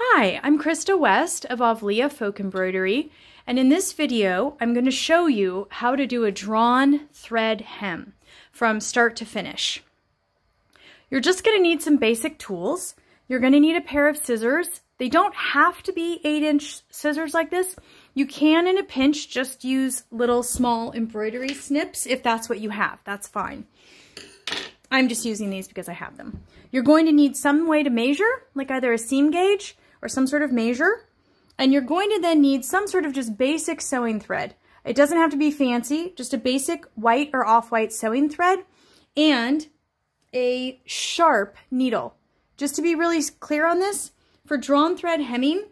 Hi, I'm Krista West of Avlia Folk Embroidery, and in this video I'm going to show you how to do a drawn thread hem from start to finish. You're just going to need some basic tools. You're going to need a pair of scissors. They don't have to be 8-inch scissors like this. You can, in a pinch, just use little small embroidery snips if that's what you have. That's fine. I'm just using these because I have them. You're going to need some way to measure, like either a seam gauge or some sort of measure. And you're going to then need some sort of just basic sewing thread. It doesn't have to be fancy, just a basic white or off-white sewing thread and a sharp needle. Just to be really clear on this, for drawn thread hemming,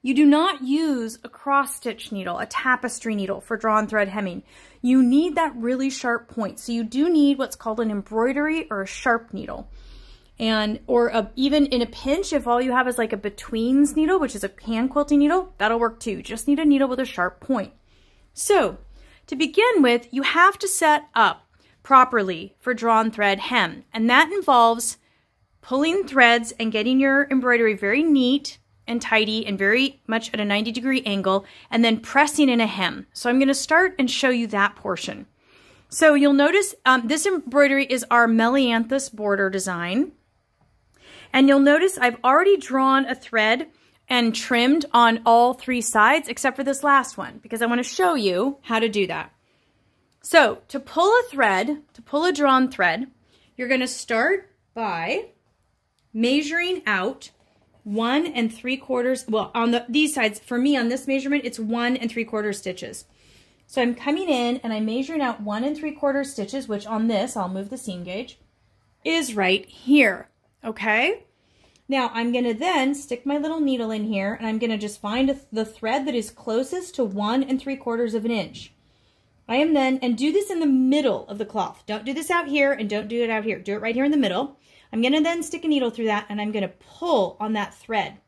you do not use a cross-stitch needle, a tapestry needle for drawn thread hemming. You need that really sharp point. So you do need what's called an embroidery or a sharp needle. Even in a pinch, if all you have is like a betweens needle, which is a hand quilting needle, that'll work too. Just need a needle with a sharp point. So to begin with, you have to set up properly for drawn thread hem. And that involves pulling threads and getting your embroidery very neat and tidy and very much at a 90-degree angle, and then pressing in a hem. So I'm going to start and show you that portion. So you'll notice this embroidery is our Melianthus border design. And you'll notice I've already drawn a thread and trimmed on all 3 sides except for this last one, because I want to show you how to do that. So to pull a thread, to pull a drawn thread, you're going to start by measuring out 1 3/4, well, on these sides, for me on this measurement, it's 1 3/4 stitches. So I'm coming in and I'm measuring out 1 3/4 stitches, which on this, I'll move the seam gauge, is right here, okay? Now I'm gonna then stick my little needle in here and I'm gonna just find the thread that is closest to 1 3/4 of an inch. I am then, and do this in the middle of the cloth. Don't do this out here and don't do it out here. Do it right here in the middle. I'm going to then stick a needle through that and I'm going to pull on that thread.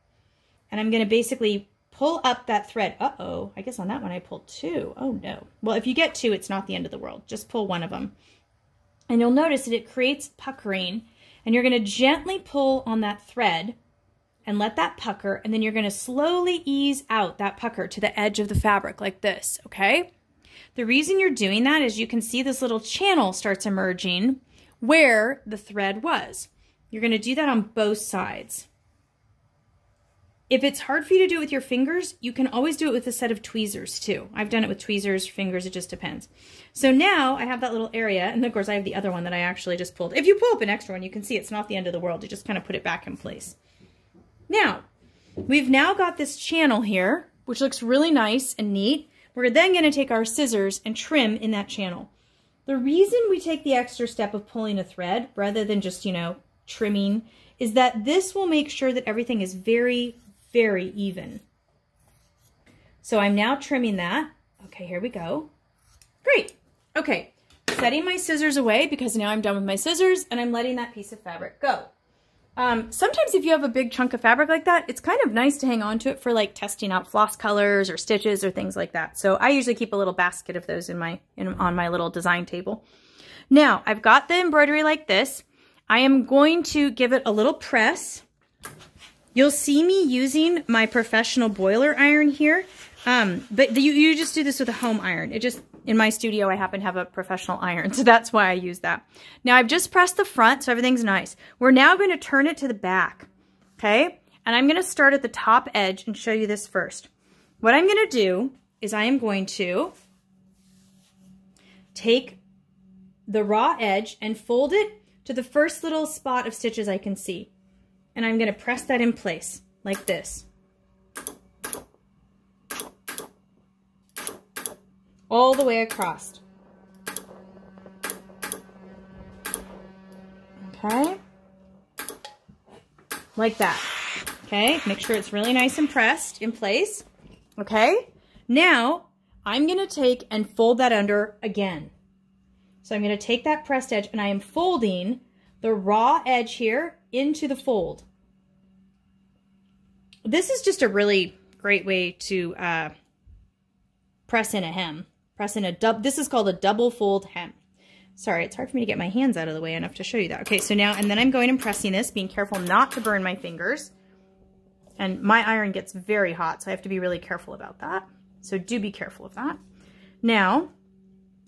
And I'm going to basically pull up that thread. Uh-oh, I guess on that one I pulled 2. Oh no. Well, if you get 2, it's not the end of the world. Just pull one of them. And you'll notice that it creates puckering. And you're going to gently pull on that thread and let that pucker. And then you're going to slowly ease out that pucker to the edge of the fabric like this, okay? The reason you're doing that is you can see this little channel starts emerging where the thread was. You're going to do that on both sides. If it's hard for you to do it with your fingers, you can always do it with a set of tweezers too. I've done it with tweezers, fingers, it just depends. So now I have that little area, and of course I have the other one that I actually just pulled. If you pull up an extra one, you can see it's not the end of the world. You just kind of put it back in place. Now, we've now got this channel here, which looks really nice and neat. We're then going to take our scissors and trim in that channel. The reason we take the extra step of pulling a thread rather than just, trimming is that this will make sure that everything is very, very even. So I'm now trimming that. Okay, here we go. Great. Okay, setting my scissors away because now I'm done with my scissors and I'm letting that piece of fabric go. Sometimes if you have a big chunk of fabric like that, it's kind of nice to hang on to it for like testing out floss colors or stitches or things like that. So I usually keep a little basket of those on my little design table. Now I've got the embroidery like this. I am going to give it a little press. You'll see me using my professional boiler iron here, but you just do this with a home iron. In my studio, I happen to have a professional iron, so that's why I use that. Now, I've just pressed the front, so everything's nice. We're now going to turn it to the back, okay? And I'm going to start at the top edge and show you this first. What I'm going to do is I am going to take the raw edge and fold it to the first little spot of stitches I can see. And I'm going to press that in place, like this. All the way across. Okay? Like that. Okay? Make sure it's really nice and pressed in place. Okay? Now, I'm going to take and fold that under again. So I'm going to take that pressed edge and I am folding the raw edge here into the fold. This is just a really great way to press in a hem. This is called a double fold hem. Sorry, it's hard for me to get my hands out of the way enough to show you that. Okay, so now, and then I'm going and pressing this, being careful not to burn my fingers. And my iron gets very hot, so I have to be really careful about that. So do be careful of that. Now,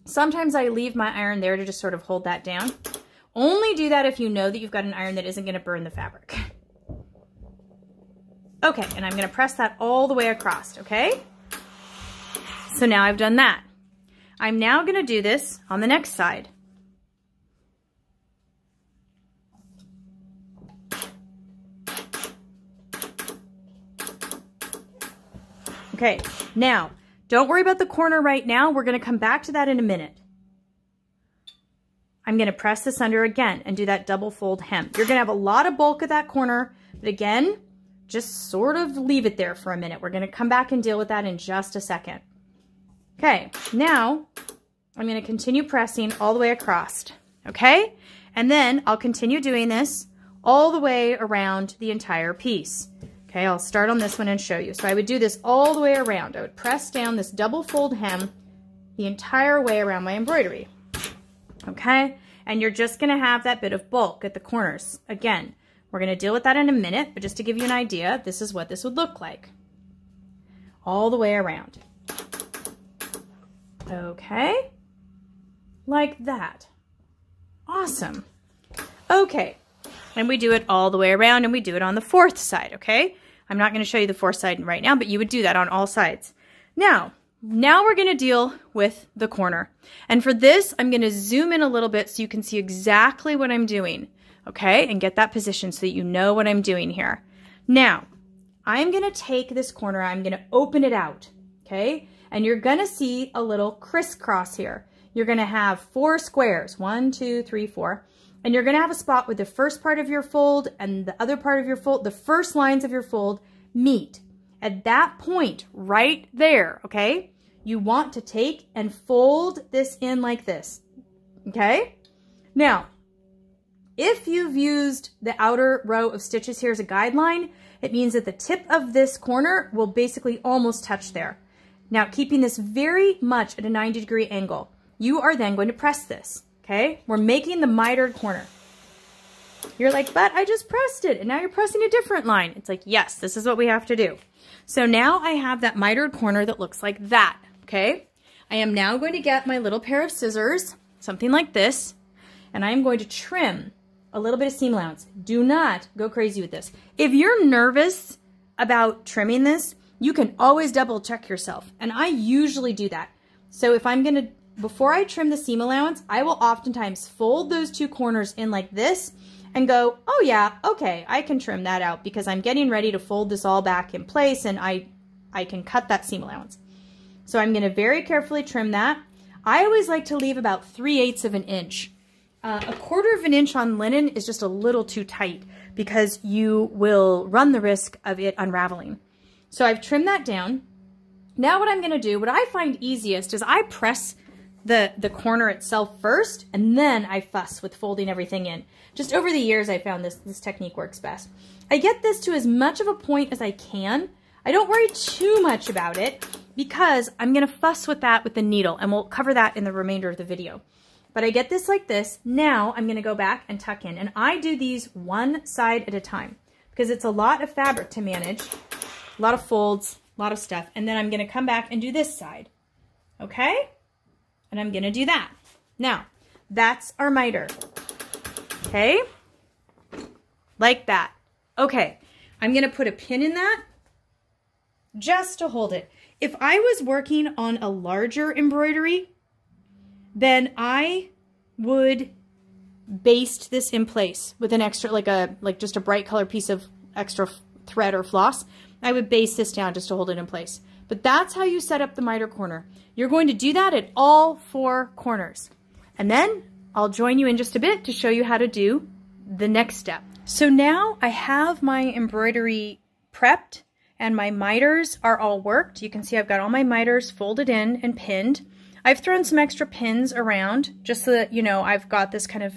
sometimes I leave my iron there to just sort of hold that down. Only do that if you know that you've got an iron that isn't going to burn the fabric. Okay, and I'm going to press that all the way across, okay? So now I've done that. I'm now going to do this on the next side. Okay, now, don't worry about the corner right now. We're going to come back to that in a minute. I'm going to press this under again and do that double fold hem. You're going to have a lot of bulk at that corner, but again, just sort of leave it there for a minute. We're going to come back and deal with that in just a second. Okay, now I'm going to continue pressing all the way across, okay? And then I'll continue doing this all the way around the entire piece. Okay, I'll start on this one and show you. So I would do this all the way around. I would press down this double fold hem the entire way around my embroidery. Okay, and you're just going to have that bit of bulk at the corners. Again, we're going to deal with that in a minute, but just to give you an idea, this is what this would look like. All the way around. Okay, like that. Awesome. Okay, and we do it all the way around, and we do it on the fourth side, okay? I'm not going to show you the fourth side right now, but you would do that on all sides. Now we're going to deal with the corner. And for this, I'm going to zoom in a little bit so you can see exactly what I'm doing, okay? And get that position so that you know what I'm doing here. Now, I'm going to take this corner, I'm going to open it out, okay? And you're going to see a little crisscross here. You're going to have 4 squares, 1, 2, 3, 4. And you're going to have a spot where the first part of your fold and the other part of your fold, the first lines of your fold meet. At that point, right there, okay, you want to take and fold this in like this, okay? Now, if you've used the outer row of stitches here as a guideline, it means that the tip of this corner will basically almost touch there. Now, keeping this very much at a 90-degree angle, you are then going to press this. Okay, we're making the mitered corner. You're like, but I just pressed it and now you're pressing a different line. It's like, yes, this is what we have to do. So now I have that mitered corner that looks like that, okay? I am now going to get my little pair of scissors, something like this, and I am going to trim a little bit of seam allowance. Do not go crazy with this. If you're nervous about trimming this, you can always double check yourself, and I usually do that. So if I'm gonna, before I trim the seam allowance, I will oftentimes fold those 2 corners in like this and go, oh yeah, okay, I can trim that out because I'm getting ready to fold this all back in place and I can cut that seam allowance. So I'm gonna very carefully trim that. I always like to leave about 3/8 of an inch. A 1/4 of an inch on linen is just a little too tight because you will run the risk of it unraveling. So I've trimmed that down. Now what I'm gonna do, what I find easiest is I press the corner itself first, and then I fuss with folding everything in. Just over the years, I found this technique works best. I get this to as much of a point as I can. I don't worry too much about it because I'm gonna fuss with that with the needle, and we'll cover that in the remainder of the video. But I get this like this. Now I'm gonna go back and tuck in, and I do these one side at a time because it's a lot of fabric to manage, a lot of folds, a lot of stuff, and then I'm gonna come back and do this side, okay? And I'm gonna do that. Now, that's our miter, okay? Like that. Okay, I'm gonna put a pin in that just to hold it. If I was working on a larger embroidery, then I would baste this in place with an extra, like just a bright color piece of extra thread or floss. I would baste this down just to hold it in place. But that's how you set up the miter corner. You're going to do that at all 4 corners. And then I'll join you in just a bit to show you how to do the next step. So now I have my embroidery prepped and my miters are all worked. You can see I've got all my miters folded in and pinned. I've thrown some extra pins around just so that, you know, I've got this kind of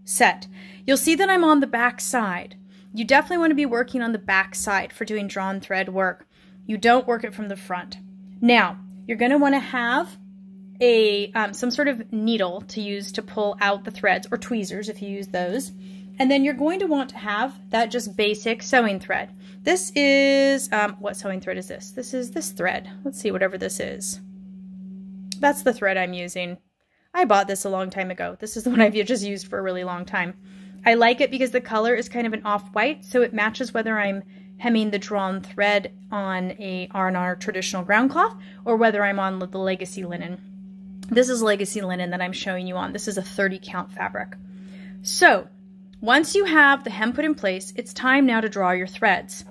set. You'll see that I'm on the back side. You definitely want to be working on the back side for doing drawn thread work. You don't work it from the front. Now, you're going to want to have a some sort of needle to use to pull out the threads, or tweezers if you use those. And then you're going to want to have that just basic sewing thread. This is, what sewing thread is this? This is this thread. Let's see, whatever this is. That's the thread I'm using. I bought this a long time ago. This is the one I've just used for a really long time. I like it because the color is kind of an off-white, so it matches whether I'm hemming the drawn thread on our traditional ground cloth or whether I'm on the legacy linen. This is legacy linen that I'm showing you on. This is a 30 count fabric. So once you have the hem put in place, it's time now to draw your threads.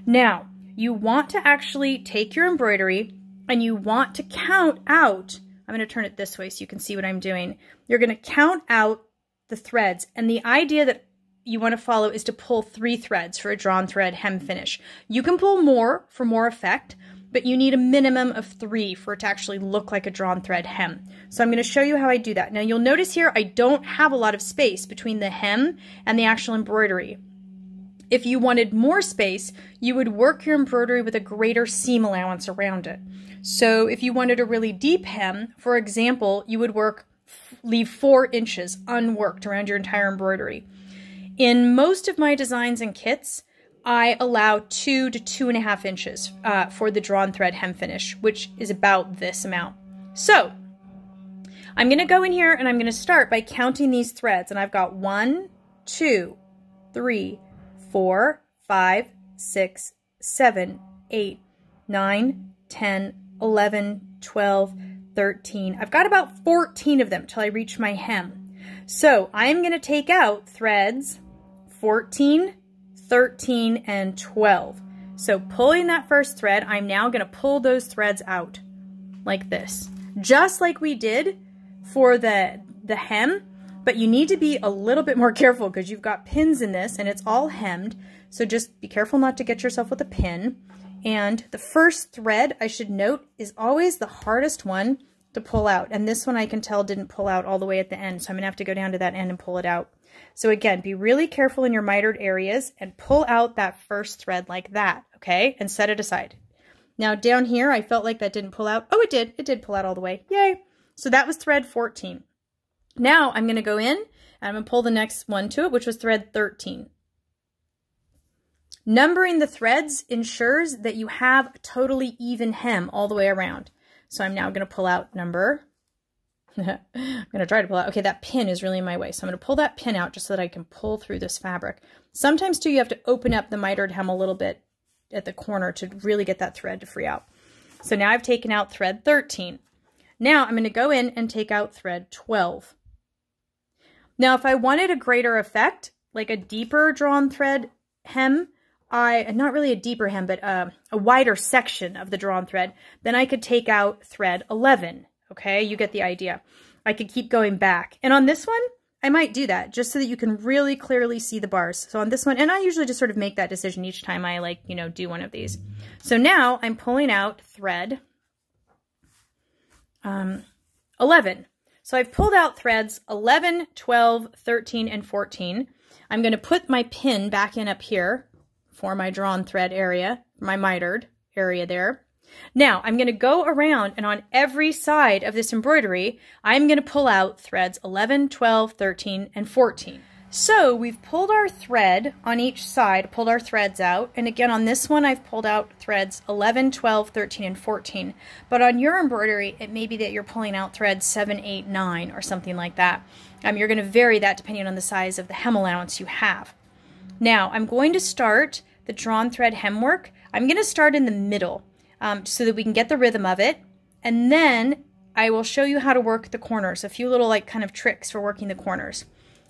Now, you want to actually take your embroidery and you want to count out, I'm going to turn it this way so you can see what I'm doing. You're going to count out the threads, and the idea that you want to follow is to pull 3 threads for a drawn thread hem finish. You can pull more for more effect, but you need a minimum of 3 for it to actually look like a drawn thread hem. So I'm going to show you how I do that. Now you'll notice here I don't have a lot of space between the hem and the actual embroidery. If you wanted more space, you would work your embroidery with a greater seam allowance around it. So if you wanted a really deep hem, for example, you would leave 4 inches unworked around your entire embroidery. In most of my designs and kits, I allow 2 to 2.5 inches for the drawn thread hem finish, which is about this amount. So I'm going to go in here and I'm going to start by counting these threads, and I've got 1, 2, 3, 4, 5, 6, 7, 8, 9, 10, 11, 12, 13. I've got about 14 of them till I reach my hem. So I'm going to take out threads 14, 13, and 12. So pulling that first thread, I'm now going to pull those threads out like this, just like we did for the hem, but you need to be a little bit more careful because you've got pins in this and it's all hemmed. So just be careful not to get yourself with a pin. And the first thread, I should note, is always the hardest one to pull out. And this one I can tell didn't pull out all the way at the end. So I'm going to have to go down to that end and pull it out. So again, be really careful in your mitered areas and pull out that first thread like that, okay? And set it aside. Now down here, I felt like that didn't pull out. Oh, it did. It did pull out all the way. Yay. So that was thread 14. Now I'm going to go in and I'm going to pull the next one to it, which was thread 13. Numbering the threads ensures that you have a totally even hem all the way around. So I'm now going to pull out number. I'm going to try to pull out. Okay, that pin is really in my way. So I'm going to pull that pin out just so that I can pull through this fabric. Sometimes too, you have to open up the mitered hem a little bit at the corner to really get that thread to free out. So now I've taken out thread 13. Now I'm going to go in and take out thread 12. Now, if I wanted a greater effect, like a deeper drawn thread hem, not really a deeper hem, but a wider section of the drawn thread, then I could take out thread 11. Okay, you get the idea. I could keep going back. And on this one, I might do that just so that you can really clearly see the bars. So on this one, and I usually just sort of make that decision each time I do one of these. So now I'm pulling out thread 11. So I've pulled out threads 11, 12, 13, and 14. I'm going to put my pin back in up here for my drawn thread area, my mitered area there. Now I'm going to go around and on every side of this embroidery, I'm going to pull out threads 11, 12, 13, and 14. So we've pulled our thread on each side, pulled our threads out. And again, on this one, I've pulled out threads 11, 12, 13, and 14. But on your embroidery, it may be that you're pulling out threads 7, 8, 9, or something like that. You're going to vary that depending on the size of the hem allowance you have. Now, I'm going to start the drawn thread hem work. I'm going to start in the middle so that we can get the rhythm of it. And then I will show you how to work the corners, a few little kind of tricks for working the corners.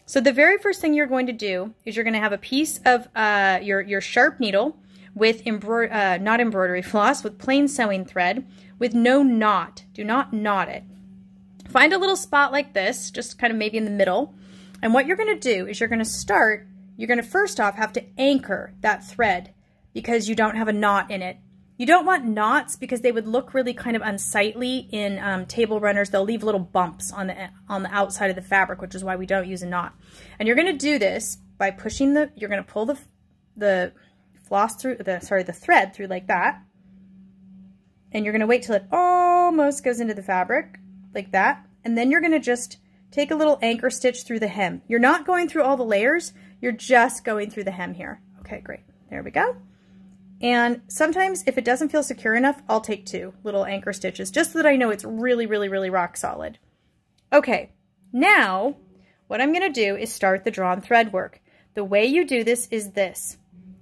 So the very first thing you're going to do is you're going to have a piece of your sharp needle with not embroidery floss, with plain sewing thread with no knot. Do not knot it. Find a little spot like this, just kind of maybe in the middle. And what you're going to do is you're going to first off have to anchor that thread because you don't have a knot in it. You don't want knots because they would look really kind of unsightly in table runners. They'll leave little bumps on the outside of the fabric, which is why we don't use a knot. And you're going to do this by pushing you're going to pull the floss through, the thread through like that. And you're going to wait till it almost goes into the fabric like that. And then you're going to just take a little anchor stitch through the hem. You're not going through all the layers. You're just going through the hem here. Okay, great. There we go. And sometimes if it doesn't feel secure enough, I'll take 2 little anchor stitches just so that I know it's really, really, really rock solid. Okay, now what I'm going to do is start the drawn thread work. The way you do this is this.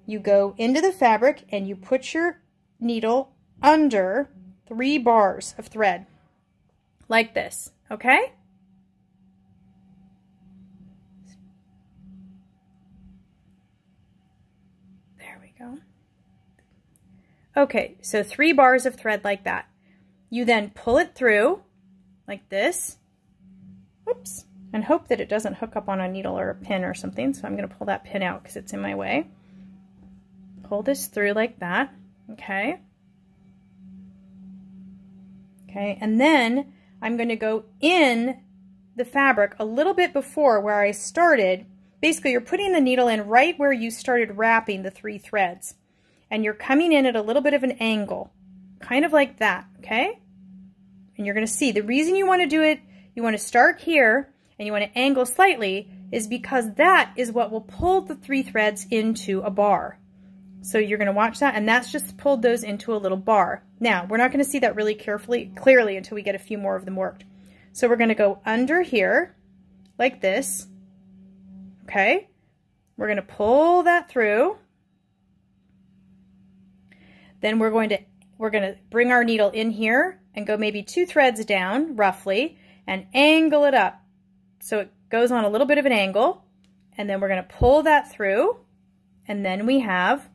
You go into the fabric and you put your needle under 3 bars of thread like this, okay? There we go. Okay, so 3 bars of thread like that. You then pull it through like this. Whoops. And hope that it doesn't hook up on a needle or a pin or something. So I'm going to pull that pin out because it's in my way. Pull this through like that. Okay. Okay, and then I'm going to go in the fabric a little bit before where I started. Basically, you're putting the needle in right where you started wrapping the 3 threads. And you're coming in at a little bit of an angle, kind of like that, okay? And you're going to see the reason you want to do it, you want to start here and you want to angle slightly is because that is what will pull the 3 threads into a bar. So you're going to watch that, and that's just pulled those into a little bar. Now, we're not going to see that really clearly until we get a few more of them worked. So we're going to go under here like this, okay? We're going to pull that through. Then we're going to bring our needle in here and go maybe 2 threads down roughly and angle it up. So it goes on a little bit of an angle, and then we're going to pull that through, and then we have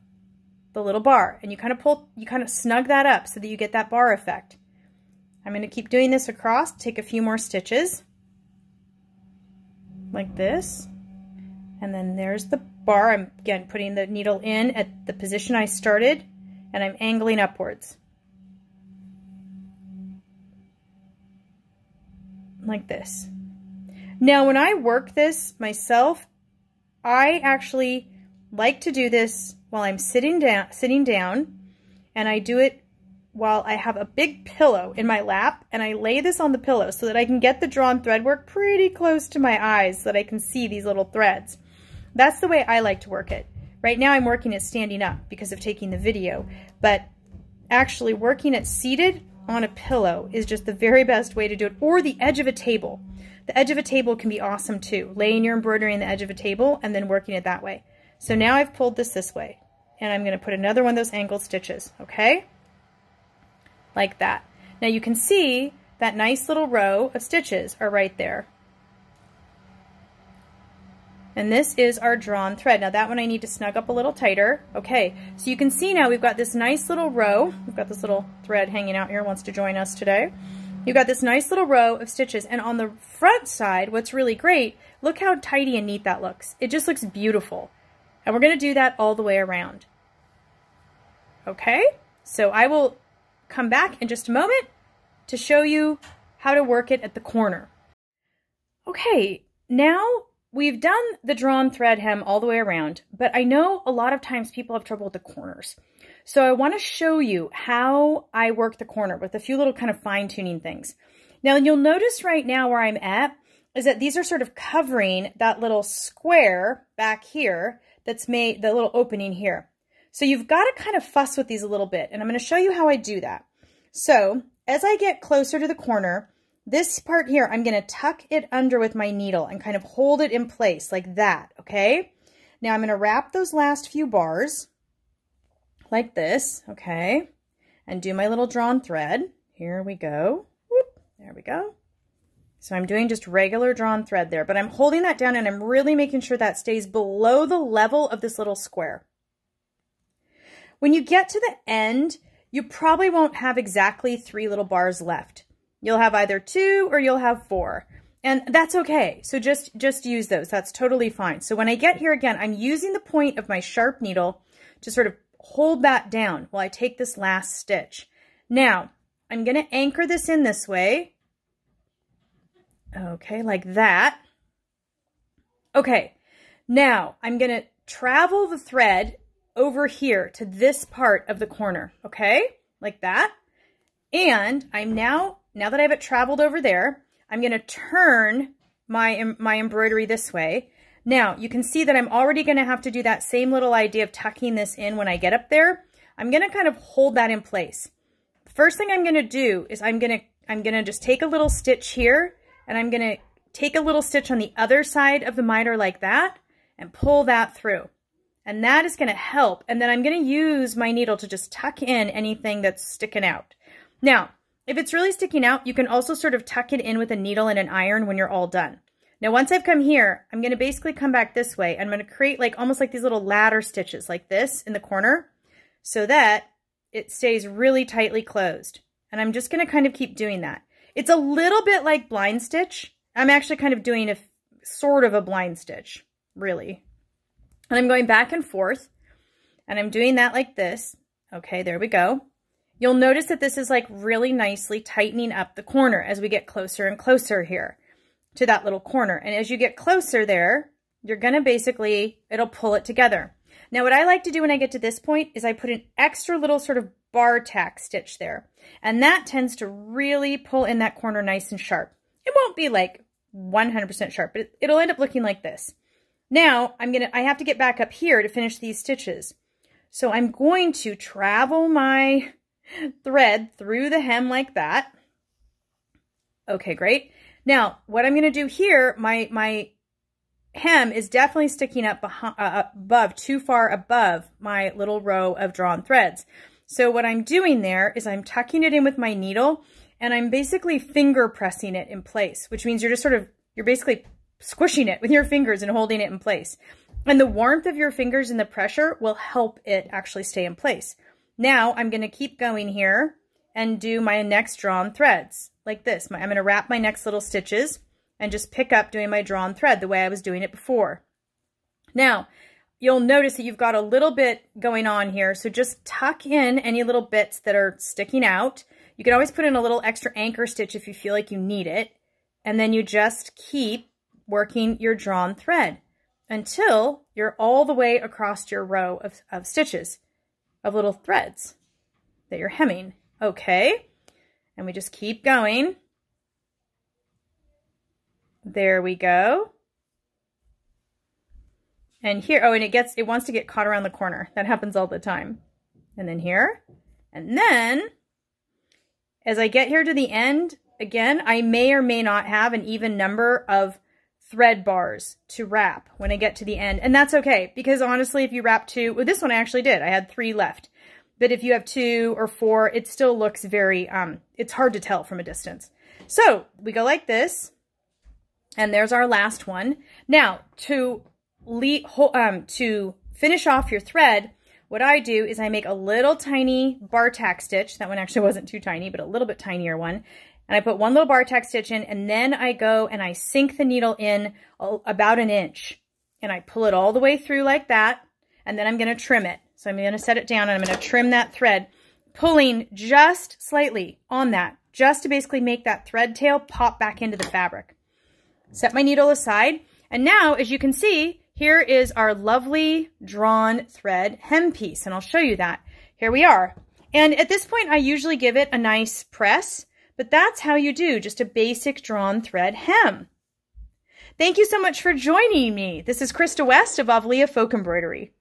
the little bar, and you kind of snug that up so that you get that bar effect. I'm going to keep doing this across, take a few more stitches like this, and then there's the bar. I'm again putting the needle in at the position I started, and I'm angling upwards like this. Now when I work this myself, I actually like to do this while I'm sitting down, and I do it while I have a big pillow in my lap, and I lay this on the pillow so that I can get the drawn thread work pretty close to my eyes so that I can see these little threads. That's the way I like to work it. Right now I'm working it standing up because of taking the video, but actually working it seated on a pillow is just the very best way to do it, or the edge of a table. The edge of a table can be awesome too, laying your embroidery on the edge of a table and then working it that way. So now I've pulled this way, and I'm going to put another one of those angled stitches, okay? Like that. Now you can see that nice little row of stitches are right there. And this is our drawn thread. Now that one I need to snug up a little tighter. Okay, so you can see now we've got this nice little row. We've got this little thread hanging out here, wants to join us today. You've got this nice little row of stitches, and on the front side, what's really great, look how tidy and neat that looks. It just looks beautiful. And we're going to do that all the way around. Okay, so I will come back in just a moment to show you how to work it at the corner. Okay, now we've done the drawn thread hem all the way around, but I know a lot of times people have trouble with the corners. So I want to show you how I work the corner with a few little kind of fine-tuning things. Now you'll notice right now where I'm at is that these are sort of covering that little square back here that's made, the little opening here. So you've got to kind of fuss with these a little bit, and I'm going to show you how I do that. So as I get closer to the corner, this part here, I'm going to tuck it under with my needle and kind of hold it in place like that, okay? Now I'm going to wrap those last few bars like this, okay? And do my little drawn thread. Here we go. Whoop, there we go. So I'm doing just regular drawn thread there, but I'm holding that down and I'm really making sure that stays below the level of this little square. When you get to the end, you probably won't have exactly 3 little bars left. You'll have either 2 or you'll have 4. And that's okay. So just use those. That's totally fine. So when I get here again, I'm using the point of my sharp needle to sort of hold that down while I take this last stitch. Now, I'm going to anchor this in this way. Okay, like that. Okay, now I'm going to travel the thread over here to this part of the corner, okay? Like that. And I'm now that I have it traveled over there, I'm going to turn my embroidery this way. Now, you can see that I'm already going to have to do that same little idea of tucking this in when I get up there. I'm going to kind of hold that in place. The first thing I'm going to do is I'm going to just take a little stitch here, and I'm going to take a little stitch on the other side of the miter like that and pull that through. And that is going to help. And then I'm going to use my needle to just tuck in anything that's sticking out. Now, if it's really sticking out, you can also sort of tuck it in with a needle and an iron when you're all done. Now, once I've come here, I'm going to basically come back this way. And I'm going to create like almost like these little ladder stitches like this in the corner so that it stays really tightly closed. And I'm just going to kind of keep doing that. It's a little bit like blind stitch. I'm actually kind of doing a sort of a blind stitch, really. And I'm going back and forth, and I'm doing that like this. Okay, there we go. You'll notice that this is like really nicely tightening up the corner as we get closer and closer here to that little corner. And as you get closer there, you're going to basically, it'll pull it together. Now, what I like to do when I get to this point is I put an extra little sort of bar tack stitch there. And that tends to really pull in that corner nice and sharp. It won't be like 100% sharp, but it'll end up looking like this. Now, I have to get back up here to finish these stitches. So I'm going to travel my thread through the hem like that. Okay, great. Now, what I'm going to do here, my hem is definitely sticking up too far above my little row of drawn threads. So what I'm doing there is I'm tucking it in with my needle, and I'm basically finger pressing it in place, which means you're basically squishing it with your fingers and holding it in place. And the warmth of your fingers and the pressure will help it actually stay in place. Now I'm going to keep going here and do my next drawn threads like this. I'm going to wrap my next little stitches and just pick up doing my drawn thread the way I was doing it before. Now, you'll notice that you've got a little bit going on here, so just tuck in any little bits that are sticking out. You can always put in a little extra anchor stitch if you feel like you need it, and then you just keep working your drawn thread until you're all the way across your row of stitches, of little threads that you're hemming. Okay, and we just keep going. There we go. And here, oh, and it wants to get caught around the corner. That happens all the time. And then here, and then as I get here to the end, again, I may or may not have an even number of thread bars to wrap when I get to the end. And that's okay, because honestly, if you wrap 2, well, this one I actually did. I had 3 left. But if you have 2 or 4, it still looks very, it's hard to tell from a distance. So we go like this, and there's our last one. Now, to finish off your thread, what I do is I make a little tiny bar tack stitch. That one actually wasn't too tiny, but a little bit tinier one. And I put one little bar tack stitch in, and then I go and I sink the needle in about 1 inch. And I pull it all the way through like that, and then I'm going to trim it. So I'm going to set it down, and I'm going to trim that thread, pulling just slightly on that, just to basically make that thread tail pop back into the fabric. Set my needle aside, and now, as you can see, here is our lovely drawn thread hem piece, and I'll show you that. Here we are. And at this point, I usually give it a nice press, but that's how you do just a basic drawn thread hem. Thank you so much for joining me. This is Krista West of Folk Embroidery.